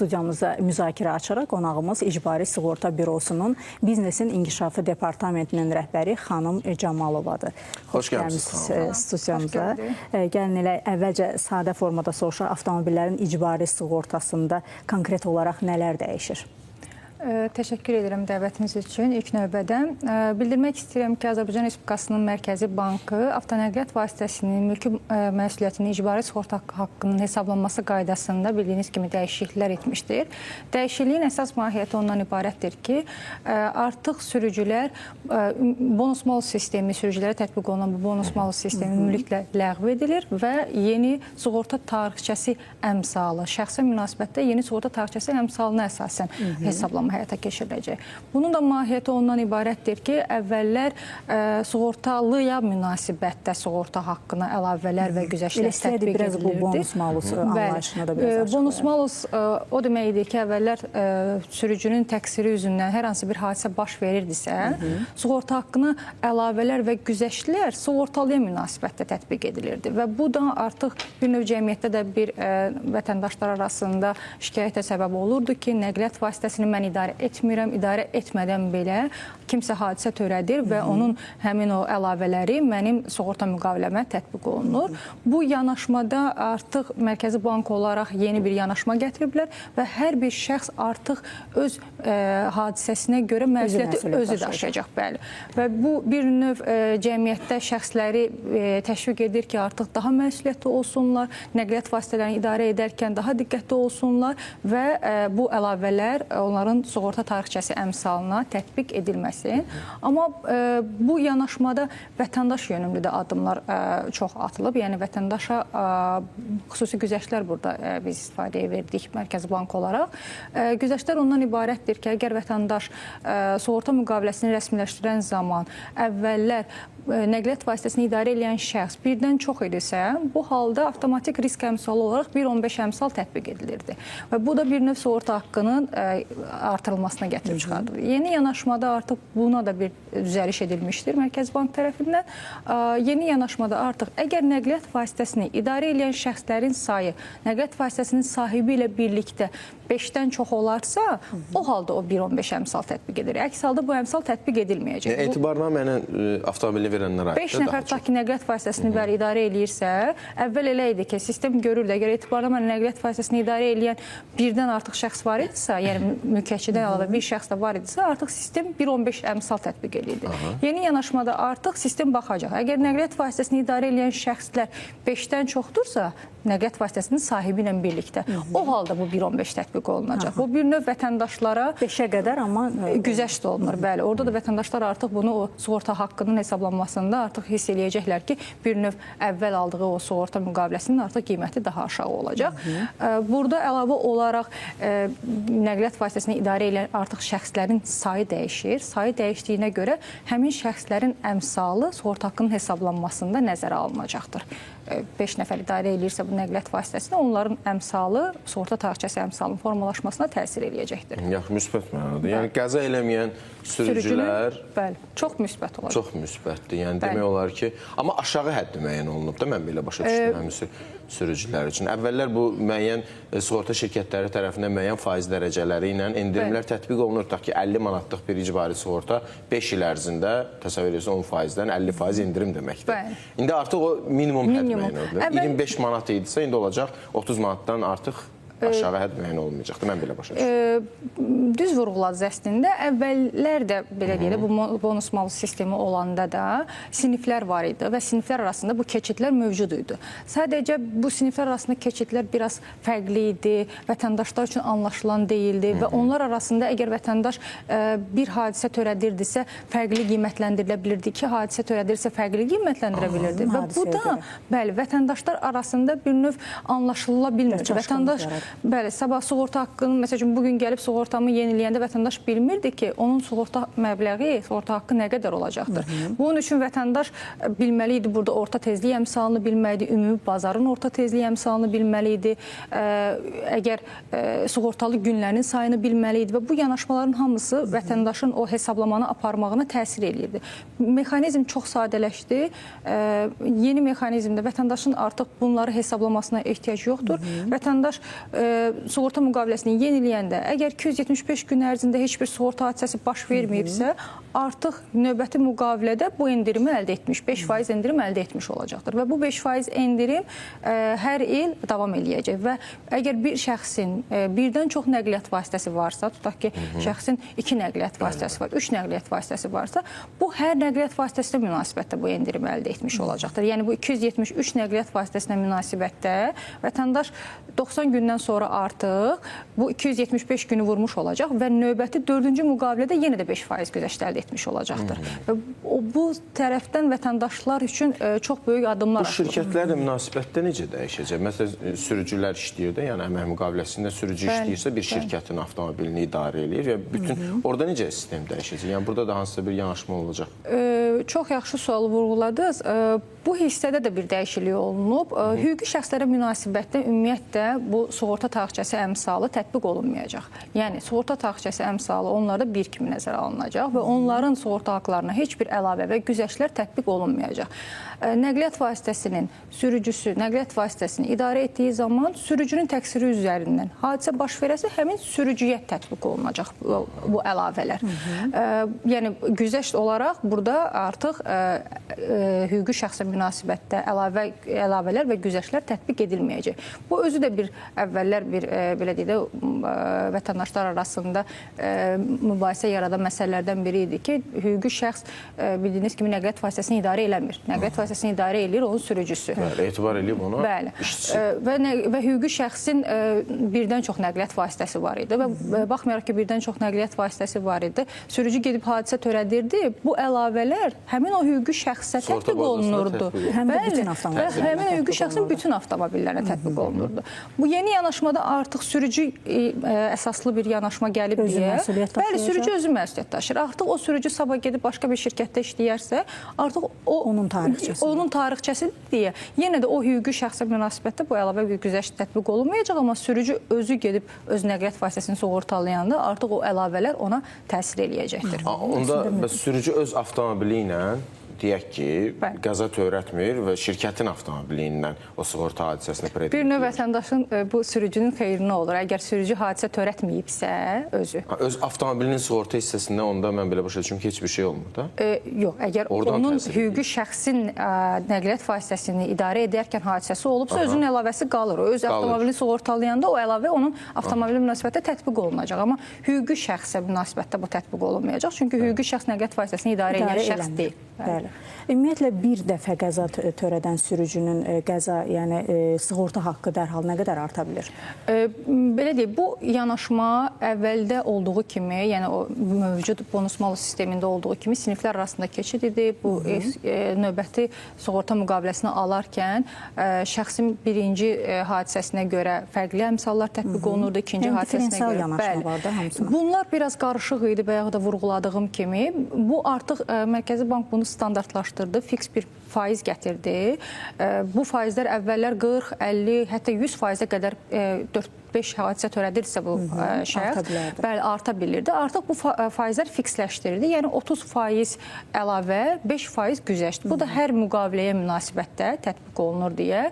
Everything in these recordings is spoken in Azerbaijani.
studiyamızda müzakirə açaraq qonağımız İcbari Sığorta Bürosunun Biznesin İnkişafı Departamentinin rəhbəri xanım Camalovadır. Xoş gəlmişsiniz studiyamıza. Gəlin elə əvvəlcə sadə formada soruşaq, avtomobillərin icbari sığortasında konkret olaraq nələr dəyişir? Təşəkkür edirəm dəvətiniz üçün. İlk növbədə bildirmək istəyirəm ki, Azərbaycan Respublikasının Mərkəzi Bankı avtonəqliyyat vasitəsinin mülki məsuliyyətinin icbari sığorta haqqının hesablanması qaydasında bildiyiniz kimi dəyişikliklər etmişdir. Dəyişikliyin əsas mahiyyəti ondan ibarətdir ki, artıq sürücülər bonus mal sistemi, sürücülərə tətbiq olunan bu bonus mal sistemi ümumiliklə ləğv edilir və yeni sığorta tarixçəsi əmsalı, şəxsə münasibətdə yeni sığorta tarixçəsi əmsalına əsasən hesablanmalıdır. Həyata keçiriləcək. Bunun da mahiyyəti ondan ibarətdir ki, əvvəllər sığortalıya münasibətdə sığorta haqqına əlavələr və güzəştlər tətbiq edilirdi. Bu bonus malus anlayışına da biraz açıq. Bonus malus o deməkdir ki, əvvəllər sürücünün təqsiri üzündən hər hansı bir hadisə baş verirdisə, sığorta haqqına əlavələr və güzəştlər sığortalıya münasibətdə tətbiq edilirdi. Və bu da artıq bir növ cəmiyyətdə də bir vətəndaşlar arasında şikayətə səbəb olurdu ki, nəqliyyat vasitəsini mən idarə etmirəm, idarə etmədən belə kimsə hadisə törədir və onun həmin o əlavələri mənim sığorta müqaviləmə tətbiq olunur. Bu yanaşmada artıq Mərkəzi Bank olaraq yeni bir yanaşma gətiriblər və hər bir şəxs artıq öz hadisəsinə görə məsuliyyəti özü daşıyacaq. Bəli. Və bu bir növ cəmiyyətdə şəxsləri təşviq edir ki, artıq daha məsuliyyətli olsunlar, nəqliyyat vasitələrini idarə edərkən daha diqqətli olsunlar və bu əlavələr onların sığorta tarixçəsi əmsalına tətbiq edilməsin. Amma bu yanaşmada vətəndaş yönümlü də addımlar çox atılıb. Yəni vətəndaşa xüsusi güzəştlər burada biz istifadəyə verdik Mərkəzi Bank olaraq. Güzəştlər ondan ibarətdir ki, əgər vətəndaş sığorta müqaviləsini rəsmiləşdirən zaman əvvəllər nəqliyyat vasitəsini idarə edən şəxs birdən çox idisə, bu halda avtomatik risk əmsalı olaraq 1.15 əmsal tətbiq edilirdi. Və bu da bir növ sığorta haqqının artırılmasına gətirib çıxardır. Yeni yanaşmada artıq buna da bir düzəliş edilmişdir Mərkəzi Bank tərəfindən. Yeni yanaşmada artıq əgər nəqliyyat vasitəsini idarə edən şəxslərin sayı nəqliyyat vasitəsinin sahibi ilə birlikdə 5-dən çox olarsa, o halda o 1.15 əmsal tətbiq edilir. Əks halda bu əmsal tətbiq edilməyəcək. Etibarnamə ilə avtomobili verənlər aiddir. 5 nəfər tutaq ki, nəqliyyat vasitəsini idarə eləyirsə, əvvəl elə idi ki, sistem görürdü, əgər etibarnamə ilə nəqliyyat vasitəsini idarə eləyən birdən artıq şəxs var idisə, yəni mülkiyyətçidən əlavə bir şəxs də var idisə, artıq sistem 1.15 əmsal tətbiq edirdi. Yeni yanaşmada artıq sistem baxacaq. Əgər nəqliyyat vasitəsini idarə eləyən şəxslər 5-dən çoxdursa, nəqliyyat vasitəsinin sahibi ilə birlikdə, o halda bu 1.15 tətbiq olunacaq. Bu bir növ vətəndaşlara 5-ə qədər amma güzəşt olunur. Bəli, orada da vətəndaşlar artıq bunu o sığorta haqqının hesablanmasında artıq hiss eləyəcəklər ki, bir növ əvvəl aldığı o sığorta müqaviləsinin artıq qiyməti daha aşağı olacaq. Burada əlavə olaraq nəqliyyat vasitəsini idarə edən artıq şəxslərin sayı dəyişir. Sayı dəyişdiyinə görə həmin şəxslərin əmsalı sığorta haqqının hesablanmasında nəzərə alınacaqdır. 5 nəfər idarə edirsə bu nəqliyyat vasitəsində onların əmsalı sığorta tarixçəsi əmsalının formalaşmasına təsir eləyəcəkdir. Yaxşı, müsbət mənada. Yəni qəza eləməyən sürücülər bəli, çox müsbət olacaq. Çox müsbətdir. Yəni demək olar ki, amma aşağı həddi müəyyən olunub da mən belə başa düşdüm həmin sürücülər üçün. Əvvəllər bu müəyyən sığorta şirkətləri tərəfindən müəyyən faiz dərəcələri ilə endirimlər tətbiq olunur. Tutaq ki, 50 manatlıq bir icbari sığorta 5 il ərzində təsəvvür edirsən 10%-dən 50% endirim deməkdir. İndi artıq o minimum hədd müəyyən olunur. 25 manat idisə, indi olacaq 30 manatdan artıq aşağı hədd müəyyən olmayacaqdır. Mən belə başa düşdüm. Düz vurğuladınız əslində. Əvvəllər də belə deyək, bu bonus mal sistemi olanda da siniflər var idi və siniflər arasında bu keçidlər mövcud idi. Sadəcə bu siniflər arasında keçidlər biraz fərqli idi, vətəndaşlar üçün anlaşılan deyildi və onlar arasında əgər vətəndaş bir hadisə törədirdisə, fərqli qiymətləndirilə bilirdi. İki hadisə törədirsə, fərqli qiymətləndirə bilirdi. Və bu da, bəli, vətəndaşlar arasında bir növ anlaşıla bilmirdi. Vətəndaş bəli, sabah sığorta haqqının, məsələn, bugün gəlib sığortamı yeniləyəndə vətəndaş bilmirdi ki, onun sığorta məbləği, sığorta haqqı nə qədər olacaqdır. Bunun üçün vətəndaş bilməli idi, burada orta tezlik əmsalını bilməli idi, ümumi bazarın orta tezlik əmsalını bilməli idi, əgər sığortalı günlərin sayını bilməli idi və bu yanaşmaların hamısı vətəndaşın o hesablamanı aparmağına təsir edirdi. Mexanizm çox sadələşdi. Yeni mexanizmdə vətəndaşın artıq bunları hesablamasına ehtiyac yoxdur. Vətəndaş sığorta müqaviləsini yeniləyəndə əgər 275 gün ərzində heç bir sığorta hadisəsi baş verməyibsə, artıq növbəti müqavilədə bu endirimi əldə etmiş, 5% endirim əldə etmiş olacaqdır. Və bu 5% endirim hər il davam eləyəcək və əgər bir şəxsin birdən çox nəqliyyat vasitəsi varsa, tutaq ki, şəxsin 2 nəqliyyat vasitəsi var, 3 nəqliyyat vasitəsi varsa, bu hər nəqliyyat vasitəsinə münasibətdə bu endirimi əldə etmiş olacaqdır. Yəni bu 273 nəqliyyat vasitəsinə münasibətdə vətəndaş 90 gündən sonra artıq bu 275 günü vurmuş olacaq və növbəti 4-cü müqavilədə yenə də 5% güzəşt əldə etmiş olacaqdır. Və bu tərəfdən vətəndaşlar üçün çox böyük adımlar atılır. Bu şirkətlərlə münasibətdə necə dəyişəcək? Məsələn, sürücülər işləyir də, yəni əmək müqaviləsində sürücü işləyirsə bir şirkətin avtomobilini idarə eləyir və bütün orada necə sistem dəyişəcək? Yəni burada da hansısa bir yanaşma olacaq? Çox yaxşı sual vurğuladınız. Bu hissədə də bir dəyişiklik olunub. Hüquqi şəxslərə münasibətdə ümumiyyətlə bu sığorta tarixçəsi əmsalı tətbiq olunmayacaq. Yəni sığorta tarixçəsi əmsalı onlarda bir kimi nəzərə alınacaq və onların sığorta haqlarına heç bir əlavə və güzəştlər tətbiq olunmayacaq. Nəqliyyat vasitəsinin sürücüsü nəqliyyat vasitəsini idarə etdiyi zaman sürücünün təqsiri üzərindən hadisə baş verəsə həmin sürücüyə tətbiq olunacaq bu əlavələr. Yəni güzəşt olaraq burada artıq hüquqi şəxsə münasibətdə əlavələr və güzəştlər tətbiq edilməyəcək. Bu özü də bir əvvəllər bir belə deyək də vətəndaşlar arasında mübahisə yaradan məsələlərdən biri idi ki, hüquqi şəxs bildiyiniz kimi nəqliyyat vasitəsini idarə eləmir. Nəqliyyat vasitəsini idarə edir onun sürücüsü. Bəli, etibar eləyib ona işçisi. Və hüquqi şəxsin birdən çox nəqliyyat vasitəsi var idi və baxmayaraq ki, birdən çox nəqliyyat vasitəsi var idi, sürücü gedib hadisə törədirdi. Bu əlavələr həmin o hüquqi şəxsə tətbiq olunurdu. Bəli, və həmin hüquqi şəxsin bütün avtomobillərinə tətbiq olunurdu. Bu yeni yanaşmada artıq sürücü əsaslı bir yanaşma gəlib deyə. Bəli, sürücü özü məsuliyyət daşır. Artıq o sürücü sabah gedib başqa bir şirkətdə işləyərsə, artıq onun tarixçəsidir deyə. Yenə də o hüquqi şəxsə münasibətdə bu əlavə bir güzəşt tətbiq olunmayacaq, amma sürücü özü gedib öz nəqliyyat vasitəsini sığortalayanda artıq o əlavələr ona təsir eləyəcəkdir. Onda sürücü öz avtomobili ilə deyək ki, qəza törətmir və şirkətin avtomobili ilə o sığorta hadisəsini prediktir. Bir növ vətəndaşın bu sürücünün xeyrinə olur. Əgər sürücü hadisə törətməyibsə özü. Öz avtomobilinin sığorta hissəsində onda mən belə başa düşürəm ki, heç bir şey olmur da? Yox, əgər onun hüquqi şəxsin nəqliyyat vasitəsini idarə edərkən hadisəsi olubsa, özünün əlavəsi qalır. O öz avtomobilini sığortalayanda o əlavə onun avtomobili münasibətdə tətbiq olunacaq. Amma hüquqi şəxsə münasibətdə bu tətbiq olunmayacaq. Çünki hüquqi şəxs nəqliyyat vasitəsini idarə edən şəxs deyil. Bəli. Ümumiyyətlə bir dəfə qəza törədən sürücünün qəza, yəni sığorta haqqı dərhal nə qədər arta bilir? Belə deyək, bu yanaşma əvvəldə olduğu kimi, yəni o mövcud bonus malus sistemində olduğu kimi siniflər arasında keçid idi. Bu növbəti sığorta müqaviləsini alarkən şəxsin birinci hadisəsinə görə fərqli əmsallar tətbiq olunurdu, ikinci hadisəsinə görə. Yanaşma var da hamısına. Bunlar biraz qarışıq idi, bayaq da vurğuladığım kimi. Bu artıq Mərkəzi Bank bunu standartlaşdırdı, fiks bir faiz gətirdi. Bu faizlər əvvəllər 40, 50, hətta 100%-ə qədər 4-5 hadisə törədirsə bu şəxs, bəli, arta bilirdi. Artıq bu faizlər fiksləşdirildi. Yəni 30% əlavə, 5% güzəşt. Bu da hər müqaviləyə münasibətdə tətbiq olunur deyə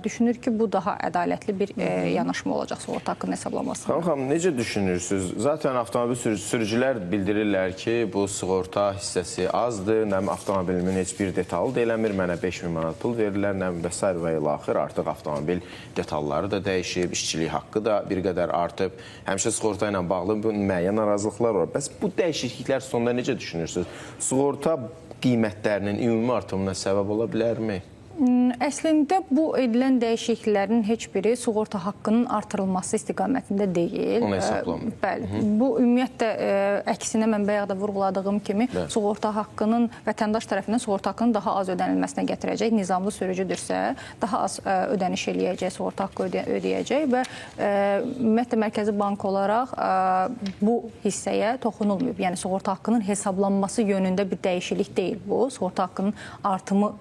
düşünür ki, bu daha ədalətli bir yanaşma olacaq sığorta haqqının hesablaması. Xanım, necə düşünürsünüz? Zaten avtomobil sürücülər bildirirlər ki, bu sığorta hissəsi azdır, nəm avtomobilimin heç bir detalı da eləmir, mənə 5000 manat pul verirlər, nəm və s. və ilaxır. Artıq avtomobil detalları da dəyişib, işçilik haqqı da bir qədər artıb. Həmişə sığorta ilə bağlı müəyyən narazılıqlar var. Bəs bu dəyişikliklər sonunda necə düşünürsünüz? Sığorta qiymətlərinin ümumi artımına səbəb ola bilərmi? Əslində bu edilən dəyişikliklərin heç biri sığorta haqqının artırılması istiqamətində deyil. Onu hesablamır. Bəli. Bu ümumiyyətlə əksinə mən bayaq da vurğuladığım kimi sığorta haqqının vətəndaş tərəfindən sığorta haqqının daha az ödənilməsinə gətirəcək. Nizamlı sürücüdürsə daha az ödəniş eləyəcək, sığorta haqqı ödəyəcək və ümumiyyətlə Mərkəzi Bank olaraq bu hissəyə toxunulmayıb. Yəni sığorta haqqının hesablanması yönündə bir dəyişiklik deyil bu. Sığorta haqqının artımı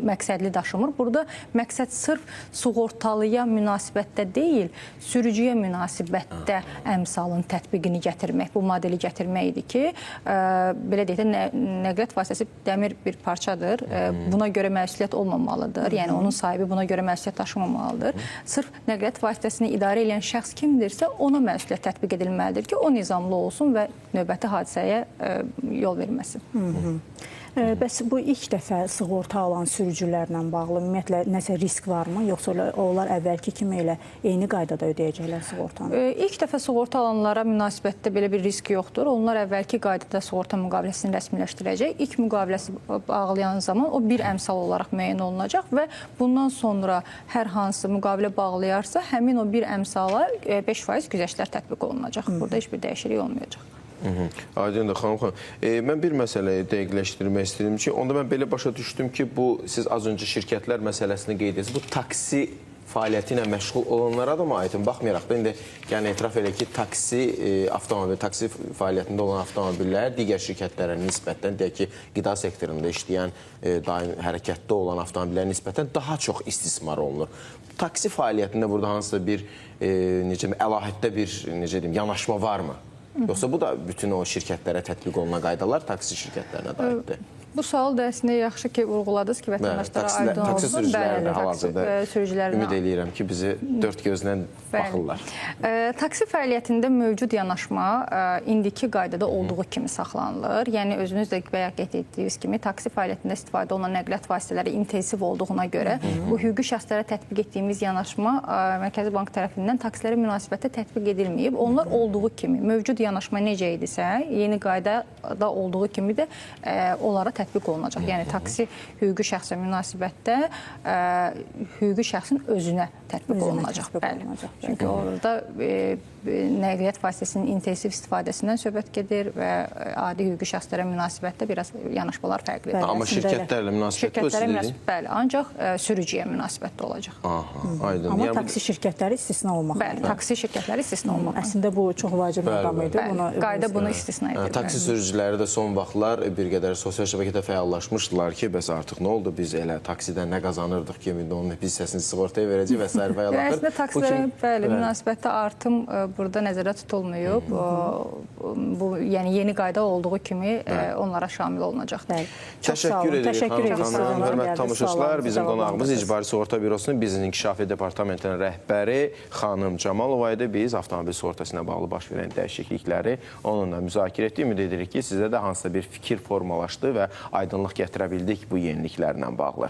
məqsədli daşımır. Burada məqsəd sırf sığortalıya münasibətdə deyil, sürücüyə münasibətdə əmsalın tətbiqini gətirmək, bu modeli gətirmək idi ki, belə deyək də, nəqliyyat vasitəsi dəmir bir parçadır. Buna görə məsuliyyət olmamalıdır. Yəni, onun sahibi buna görə məsuliyyət daşımamalıdır. Sırf nəqliyyat vasitəsini idarə edən şəxs kimdirsə, ona məsuliyyət tətbiq edilməlidir ki, o nizamlı olsun və növbəti hadisəyə yol verməsin. Bəs bu ilk dəfə sığorta alan sürücülərlə bağlı ümumiyyətlə nəsə risk varmı? Yoxsa onlar əvvəlki kimi elə eyni qaydada ödəyəcəklər sığortanı? İlk dəfə sığorta alanlara münasibətdə belə bir risk yoxdur. Onlar əvvəlki qaydada sığorta müqaviləsini rəsmiləşdirəcək. İlk müqaviləsi bağlayan zaman o bir əmsal olaraq müəyyən olunacaq və bundan sonra hər hansı müqavilə bağlayarsa, həmin o bir əmsala 5% güzəştlər tətbiq olunacaq. Burada heç bir dəyişiklik olmayacaq. Aydındır, xanım. Mən bir məsələyi dəqiqləşdirmək istəyirəm ki, onda mən belə başa düşdüm ki, bu siz az öncə şirkətlər məsələsini qeyd edirsiniz. Bu taksi fəaliyyəti ilə məşğul olanlara da mı aidin? Baxmayaraq da indi yəni etiraf elə ki, taksi fəaliyyətində olan avtomobillər digər şirkətlərə nisbətən, deyək ki, qida sektorunda işləyən, daim hərəkətdə olan avtomobillərə nisbətən daha çox istismar olunur. Taksi fəaliyyətində burada hansısa bir əlahiddə bir yanaşma varmı? Yoxsa bu da bütün o şirkətlərə tətbiq olunan qaydalar taksi şirkətlərinə də aiddir? Bu sual da əslində yaxşı ki, vurğuladınız ki, vətəndaşlara aydın olsun. Taksi sürücülərinə hal-hazırda ümid edirəm ki, bizi dörd gözlə baxırlar. Taksi fəaliyyətində mövcud yanaşma indiki qaydada olduğu kimi saxlanılır. Yəni, özünüz də bayaq qeyd etdiyiniz kimi, taksi fəaliyyətində istifadə olunan nəqliyyat vasitələri intensiv olduğuna görə bu hüquqi şəxslərə tətbiq etdiyimiz yanaşma Mərkəzi Bank tərəfindən taksilərə münasibətdə tətbiq edilməyib. Onlar olduğu kimi, mövcud yanaşma necə idisə, yeni qaydada olduğu kimi də onlara tətbiq olunacaq. Yəni, taksi hüquqi şəxsə münasibətdə hüquqi şəxsin özünə tətbiq olunacaq. Çünki orada nəqliyyat vasitəsinin intensiv istifadəsindən söhbət gedir və adi hüquqi şəxslərə münasibətdə biraz yanaşmalar fərqlidir. Amma şirkətlərlə münasibətdə ölçülür? Bəli, ancaq sürücüyə münasibətdə olacaq. Aydın. Amma taksi şirkətləri istisna olmaq. Bəli, taksi şirkətləri istisna olmaq. Əslində bu çox vacib məqam idi. Qayda bunu istisna edir. Taksi sürücüləri də son vaxtlar bir qədər sosial şəbəkədə fəallaşmışdılar ki, bəs artıq nə oldu? Biz elə taksidən nə qazanırdıq ki, onun hissəsini sığortaya verəcək və s. Əslində taksilərə bəli, münasibətdə artım burada nəzərdə tutulmayıb. Bu, yəni yeni qayda olduğu kimi onlara şamil olunacaqdır. Təşəkkür edirik, xanım. Hörmətli tamaşaçılar, bizim qonağımız İcbari Sığorta Bürosunun Biznes İnkişafı Departamentinin rəhbəri xanım Camalova idi. Biz avtomobil sığortası ilə bağlı baş verən dəyişiklikləri onunla müzakirə etdik. Ümid edirik ki, sizə də hansısa bir fikir formalaşdı və aydınlıq gətirə bildik bu yeniliklərlə bağlı.